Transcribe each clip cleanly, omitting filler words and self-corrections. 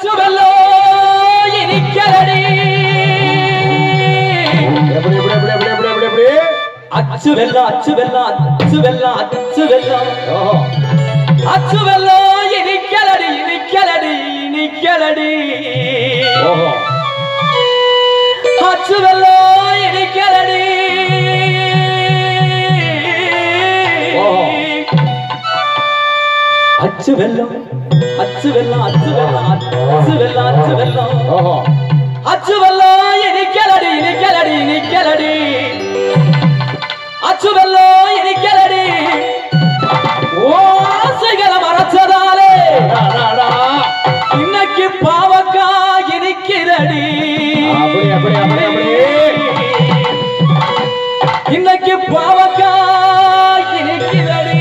அச்சு வெல்லோ இனிக்கலடி அச்சு வெல்லம் அச்சு வெல்லம் அச்சு வெல்லம் அச்சு வெல்லம் அச்சு வெல்லோ இனிக்கலடி இனிக்கலடி இனிக்கலடி அச்சு வெல்லோ இனிக்கலடி அச்சு வெல்லம் அச்சு வெல்லம் அச்சு வெல்லம் அச்சு வெல்லம் அச்சு வெல்லம் அச்சு வெல்லம் இனிக்கலடி இனிக்கலடி இனிக்கலடி அச்சு வெல்லம் இனிக்கலடி ஓசைகள மறைச்சதாலே இன்னைக்கு பாவக்கா இனிக்கிறடி இன்னைக்கு பாவக்கா இனிக்கிறடி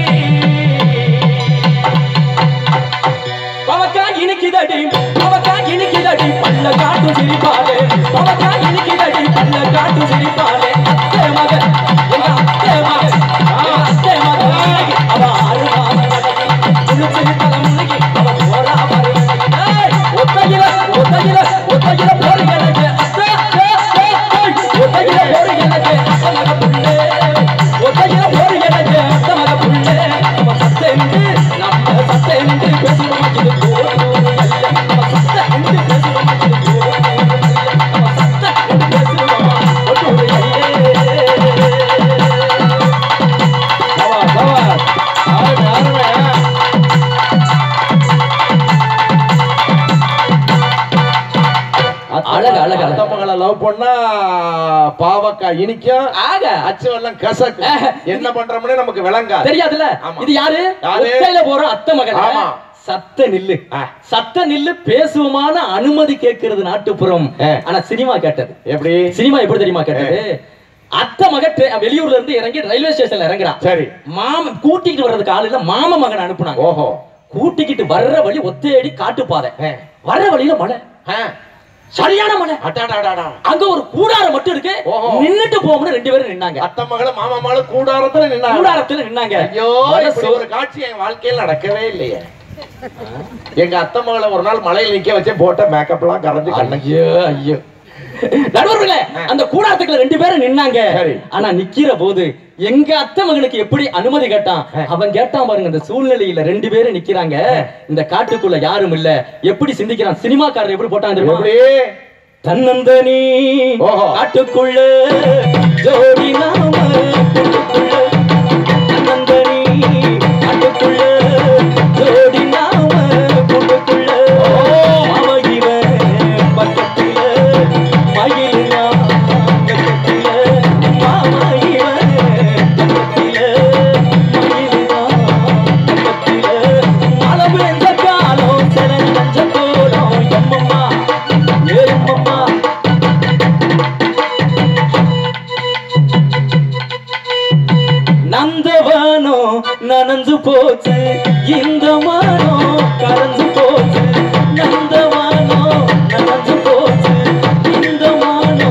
பாவக்கா இனிக்குதடி பாவக்கா இனிக்குதடி பல்ல காட்டு சிரிப்பாலே பாவக்கா இனிக்குதடி பல்ல காட்டு சிரிப்பாலே அத்தை மகன் எங்க அத்தை மகன் அத்தை மகன் அவ ஆறு மாதம் முழுச்சு தலைமுறைக்கு அவ போரா ஒத்தையில ஒத்தையில ஒத்தையில போரு எனக்கு அத்தை ஒத்தையில போரு எனக்கு அத்தை மக புள்ளே ஒத்தையில போரு எனக்கு அத்தை மக புள்ளே நம்ம சத்தென்று நம்ம சத்தென்று பேசுவோம் லவ் பண்ணா பாவக்கா இனிக்கும் ஆக அச்சு வெல்லம் கசக்கு என்ன பண்றோம்னே நமக்கு விளங்காது தெரியாதுல்ல இது யாரு ஒத்தையில போற அத்தை மகன் ஆமா சத்த நில்லு சத்த நில்லு பேசுவோமான அனுமதி கேட்கிறது நாட்டுப்புறம் ஆனா சினிமா கேட்டது எப்படி சினிமா எப்படி தெரியுமா கேட்டது அத்தை மகன் வெளியூர்ல இருந்து இறங்கி ரயில்வே ஸ்டேஷன்ல இறங்குறான் சரி மாமன் கூட்டிட்டு வர்றதுக்கு ஆள் இல்ல மாம மகன் அனுப்புனாங்க ஓஹோ கூட்டிக்கிட்டு வர்ற வழி ஒத்தையடி காட்டுப்பாதை வர்ற வழியில மழை சரியான மழை அங்க ஒரு கூடாரம் மட்டும் இருக்கு நின்னுட்டு போகணும் ரெண்டு பேரும் நின்னாங்க அத்தை மகளும் மாமா மகளும் கூடாரத்துல நின்னாங்க ஐயோ ஒரு காட்சி என் வாழ்க்கையில் நடக்கவே இல்லையே எங்க அத்தை மகளை ஒரு நாள் மலையில் நிக்க வச்சே போட்ட மேக்கப் எல்லாம் கரைஞ்சு ஐயோ ஐயோ நடுவர்களே அந்த கூடாரத்துக்குள்ள ரெண்டு பேரும் நின்னாங்க ஆனா நிக்கிற போது எங்க அத்தை மகனுக்கு எப்படி அனுமதி கேட்டான் அவன் கேட்டான் பாருங்க இந்த சூழ்நிலையில ரெண்டு பேரும் நிக்கிறாங்க இந்த காட்டுக்குள்ள யாரும் இல்ல எப்படி சிந்திக்கிறான் சினிமாக்காரர் எப்படி போட்டான் தெரியுமா தன்னந்தனி காட்டுக்குள்ள ஜோடி நாம தன்னந்தனி காட்டுக்குள்ள ஜோடி நாம கூட்டுக்குள்ள நனஞ்சு போச்சு இந்த மானோ கரைஞ்சு போச்சு நந்தவானோ நனஞ்சு போச்சு இந்த மானோ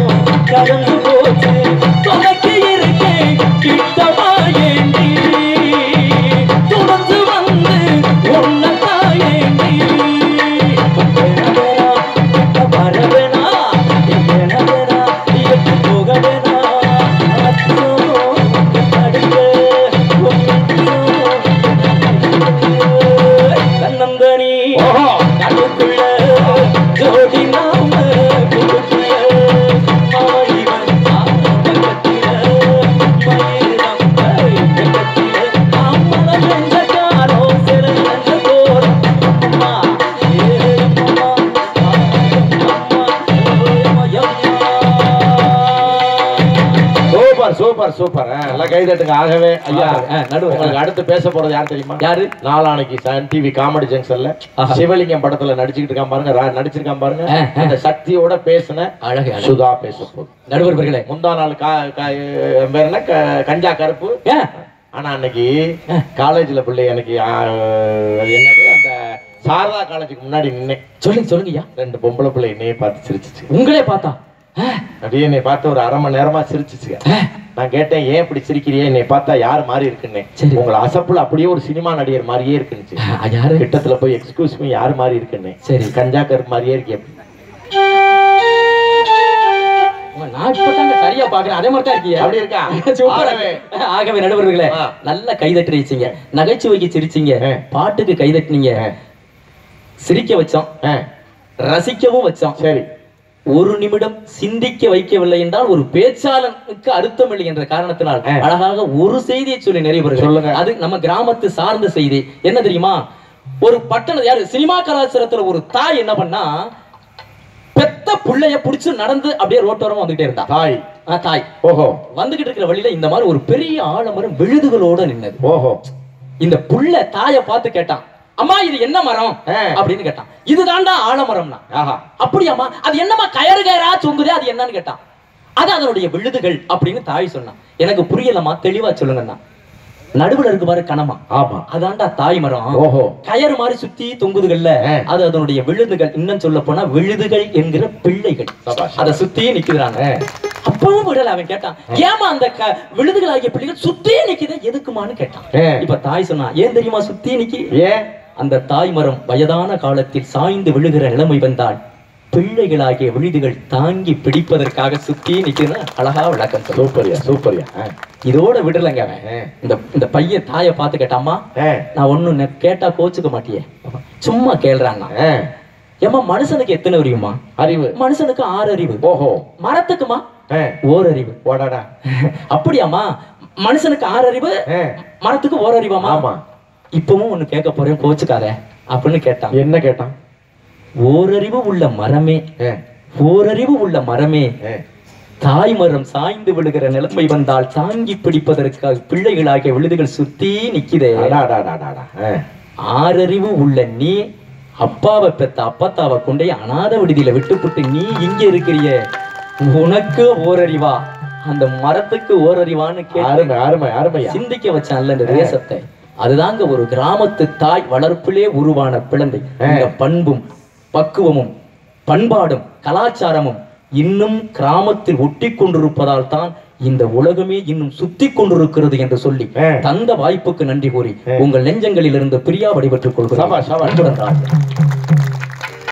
கரைஞ்சு போச்சு தொலைக்கு இருக்கே கிட்டமா ஏண்டி துணந்து வந்து உன்னதா ஏண்டி வரவேனா வேணா எட்டு போக வேணா நந்தனி காட்டுக்குள்ள ஜோடி நாம கூட்டுக்குள்ள மாவடிவன் பக்கத்தில மயிரம் பக்கத்தில அம்மன நெஞ்ச காரோ சில நெஞ்ச போறோம் அம்மா ஏறம்மா சூப்பர் சூப்பர் சூப்பர் எல்லாம் கை தட்டுங்க ஆகவே ஐயா நடுவுக்கு அடுத்து பேச போறது யார் தெரியுமா யாரு நாளானைக்கு சன் டிவி காமெடி ஜங்ஷன்ல சிவலிங்கம் படத்துல நடிச்சுக்கிட்டு நடிச்சிருக்கான் பாருங்க அந்த சக்தியோட பேசின அழகு சுதா பேச போகுது நடுவர்களே முந்தா நாள் பேர் என்ன கஞ்சா கருப்பு ஆனா அன்னைக்கு காலேஜ்ல பிள்ளை எனக்கு என்னது அந்த சாரதா காலேஜுக்கு முன்னாடி நின்னேன் சொல்லுங்க சொல்லுங்கய்யா ரெண்டு பொம்பளை பிள்ளை என்னையே பார்த்து சிரிச்சிச்சு உங்களே பார்த்தா அப்படியே என்னை பார்த்து ஒரு 1/2 மணி நேரமா சிரிச்சுச்சுங்க. நான் கேட்டேன், ஏன் இப்படி சிரிக்கிறியே, என்னை பார்த்தா யார் மாதிரி இருக்குன்னு. உங்களை அசப்புல அப்படியே ஒரு சினிமா நடிகர் மாதிரியே இருக்குன்னு. யாரு கிட்டத்துல போய் எக்ஸ்கியூஸ் மீ யார் மாதிரி இருக்குன்னு. சரி, கஞ்சாக்கர் மாதிரியே இருக்கே. நான் இப்பதாங்க சரியா பாக்குறேன், அதே மாதிரி தான் இருக்கீங்க. அப்படி இருக்கா? ஆகவே நடுவர்களே, நல்ல கைதட்டிச்சிங்க, நகைச்சுவைக்கு சிரிச்சிங்க, பாட்டுக்கு கைதட்டினீங்க, சிரிக்க வச்சோம், ரசிக்கவும் வச்சோம். சரி, ஒரு நிமிடம் சிந்திக்க வைக்கவில்லை என்றால் ஒரு பேச்சாளனுக்கு அர்த்தம் இல்லை என்ற காரணத்தினால் அழகாக ஒரு செய்தியை சொல்லி நிறைய சொல்லுங்க. அது நம்ம கிராமத்து சார்ந்த செய்தி. என்ன தெரியுமா? ஒரு பட்டணம், யாரு சினிமா கலாச்சாரத்துல ஒரு தாய் என்ன பண்ணா, பெத்த புள்ளைய புடிச்சு நடந்து அப்படியே ரோட்டோரமா வந்துகிட்டே இருந்தா. தாய் ஓஹோ வந்துகிட்டு இருக்கிற வழியில இந்த மாதிரி ஒரு பெரிய ஆலமரம் விழுதுகளோட நின்னது. ஓஹோ இந்த புள்ள தாய பார்த்து கேட்டான், அம்மா இது என்ன மரம் அப்படின்னு கேட்டான். இதுதான்டா ஆலமரம்னா. அப்படியாம்மா, அது என்னமா கயறு கயரா தொங்குதே, அது என்னன்னு கேட்டான். அது அதனுடைய விழுதுகள் அப்படின்னு தாய் சொன்னான். எனக்கு புரியலமா, தெளிவா சொல்லுங்கண்ணா. நடுவுல இருக்கு பாரு கணமா, ஆமா அதான்டா தாய் மரம். ஓஹோ கயறு மாதிரி சுத்தி தொங்குதுகள்ல, அது அதனுடைய விழுதுகள். இன்னும் சொல்ல போனா விழுதுகள் என்கிற பிள்ளைகள் அதை சுத்தி நிக்குறாங்க. அப்பவும் விடல. அவன் கேட்டான், ஏமா அந்த விழுதுகள் ஆகிய பிள்ளைகள் சுத்தி நிக்குது எதுக்குமான்னு கேட்டான். இப்ப தாய் சொன்னா, ஏன் தெரியுமா சுத்தி நிக்கி? ஏன்? அந்த தாய் மரம் வயதான காலத்தில் சாய்ந்து விழுகிற நிலைமை வந்தால் பிள்ளைகளாகிய விழுதுகள் தாங்கி பிடிப்பதற்காக சுத்தி நிக்குன்னு அழகா விளக்கம். சூப்பரியா சூப்பரியா. இதோட விடலங்க அவன். இந்த பையன் தாயை பார்த்து கேட்டாமா, நான் ஒண்ணு கேட்டா கோச்சுக்க மாட்டியே, சும்மா கேள்றாங்க. ஏமா மனுஷனுக்கு எத்தனை அறிவுமா? அறிவு மனுஷனுக்கு 6 அறிவு. ஓஹோ மரத்துக்குமா? ஓரறிவு. ஓடாடா அப்படியாமா? மனுஷனுக்கு 6 அறிவு, மரத்துக்கு ஓரறிவாமா? ஆமா. இப்பவும் ஒண்ணு கேட்க போறேன், கோச்சுக்காத அப்படின்னு கேட்டான். என்ன கேட்டான்? ஓரறிவு உள்ள மரமே, ஓரறிவு உள்ள மரமே, தாய் மரம் சாய்ந்து விழுகிற நிலைமை வந்தால் தாங்கி பிடிப்பதற்காக பிள்ளைகளாகிய விழுதுகள் சுத்தி நிக்குதே. 6 அறிவு உள்ள நீ அப்பாவை பெத்த அப்பத்தாவை கொண்டே அநாத விடுதியில விட்டுப்புட்டு நீ இங்க இருக்கிறிய, உனக்கு ஓரறிவா அந்த மரத்துக்கு ஓரறிவான்னு கேட்டு சிந்திக்க வச்சான்ல இந்த தேசத்தை. அதுதாங்க ஒரு கிராமத்து தாய் வளர்ப்பிலே உருவான பிள்ளை. இந்த பண்பும் பக்குவமும் பண்பாடும் கலாச்சாரமும் இன்னும் கிராமத்தில் ஒட்டி கொண்டிருப்பதால் தான் இந்த உலகமே இன்னும் சுத்தி கொண்டிருக்கிறது என்று சொல்லி தந்த வாய்ப்புக்கு நன்றி கூறி உங்கள் நெஞ்சங்களில் இருந்து பிரியா வழிபட்டுக் கொள்கிறேன்.